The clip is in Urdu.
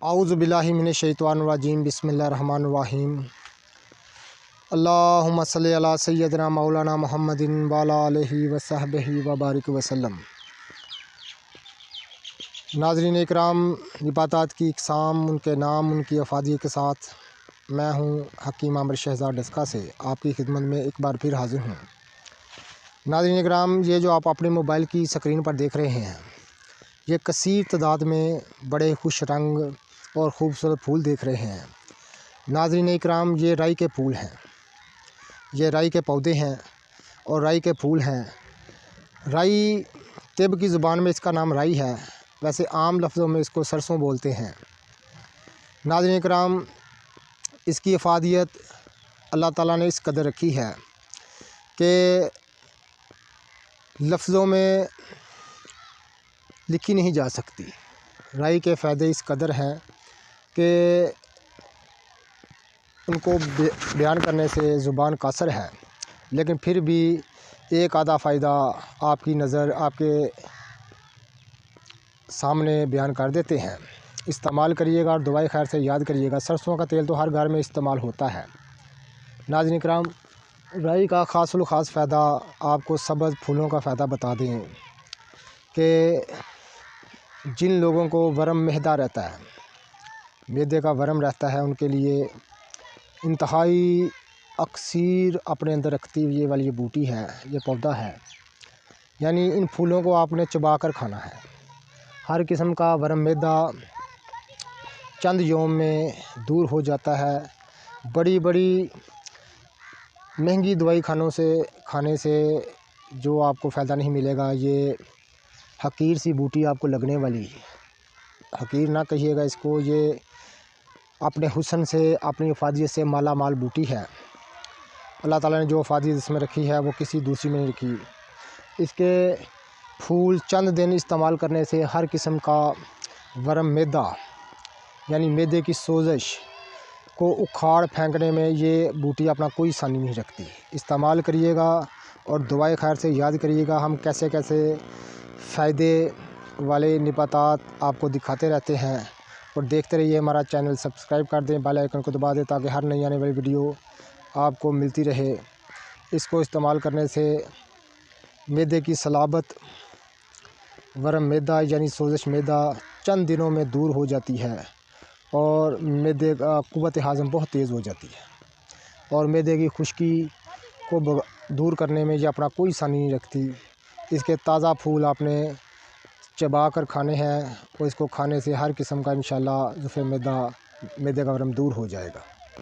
اعوذ باللہ من الشیطان الرجیم بسم اللہ الرحمن الرحیم اللہم صلی علی سیدنا مولانا محمد وعلی آلہ وصحبہ وبارک وسلم۔ ناظرین اکرام، نباتات کی اقسام، ان کے نام، ان کی افادیت کے ساتھ میں ہوں حکیم عامر شہزاد ڈسکا سے آپ کی خدمت میں ایک بار پھر حاضر ہوں۔ ناظرین اکرام، یہ جو آپ اپنے موبائل کی سکرین پر دیکھ رہے ہیں، یہ کثیر تعداد میں بڑے خوش رنگ اور خوبصورت پھول دیکھ رہے ہیں۔ ناظرین اکرام، یہ رائی کے پھول ہیں، یہ رائی کے پودے ہیں اور رائی کے پھول ہیں۔ رائی طب کی زبان میں اس کا نام رائی ہے، ویسے عام لفظوں میں اس کو سرسوں بولتے ہیں۔ ناظرین اکرام، اس کی افادیت اللہ تعالیٰ نے اس قدر رکھی ہے کہ لفظوں میں لکھی نہیں جا سکتی۔ رائی کے فائدے اس قدر ہیں کہ ان کو بیان کرنے سے زبان قاصر ہے، لیکن پھر بھی ایک آدھا فائدہ آپ کی نظر آپ کے سامنے بیان کر دیتے ہیں۔ استعمال کریے گا اور دعائے خیر سے یاد کریے گا۔ سرسوں کا تیل تو ہر گھر میں استعمال ہوتا ہے۔ ناظرین اکرام، رائی کا خاص الخاص فائدہ آپ کو سبز پھولوں کا فائدہ بتا دیں کہ جن لوگوں کو ورم معدہ رہتا ہے، معدے کا ورم رہتا ہے، ان کے لیے انتہائی اکثیر اپنے اندر رکھتی ہوئی یہ والی یہ بوٹی ہے، یہ پودا ہے، یعنی ان پھولوں کو آپ نے چبا کر کھانا ہے۔ ہر قسم کا ورم معدہ چند یوم میں دور ہو جاتا ہے۔ بڑی بڑی مہنگی دوائی کھانے سے جو آپ کو فائدہ نہیں ملے گا، یہ حقیر سی بوٹی آپ کو لگنے والی، حقیر نہ کہیے گا اس کو، یہ اپنے حسن سے، اپنی افادیت سے مالا مال بوٹی ہے۔ اللہ تعالیٰ نے جو افادیت اس میں رکھی ہے وہ کسی دوسری میں نہیں رکھی۔ اس کے پھول چند دن استعمال کرنے سے ہر قسم کا ورم معدہ یعنی معدے کی سوزش کو اکھاڑ پھینکنے میں یہ بوٹی اپنا کوئی ثانی نہیں رکھتی۔ استعمال کریے گا اور دعائے خیر سے یاد کریے گا۔ ہم کیسے کیسے فائدے والے نباتات آپ کو دکھاتے رہتے ہیں، اور دیکھتے رہیے۔ ہمارا چینل سبسکرائب کر دیں، بیل آئیکن کو دبا دیں تاکہ ہر نئی آنے والی ویڈیو آپ کو ملتی رہے۔ اس کو استعمال کرنے سے معدے کی صلابت، ورم معدہ یعنی سوزش معدہ چند دنوں میں دور ہو جاتی ہے، اور معدے کا قوت ہاضم بہت تیز ہو جاتی ہے، اور معدے کی خشکی کو دور کرنے میں یہ اپنا کوئی ثانی نہیں رکھتی۔ اس کے تازہ پھول آپ نے چبا کر کھانے ہیں، اور اس کو کھانے سے ہر قسم کا انشاءاللہ ضعف معدہ، معدے کا ورم دور ہو جائے گا۔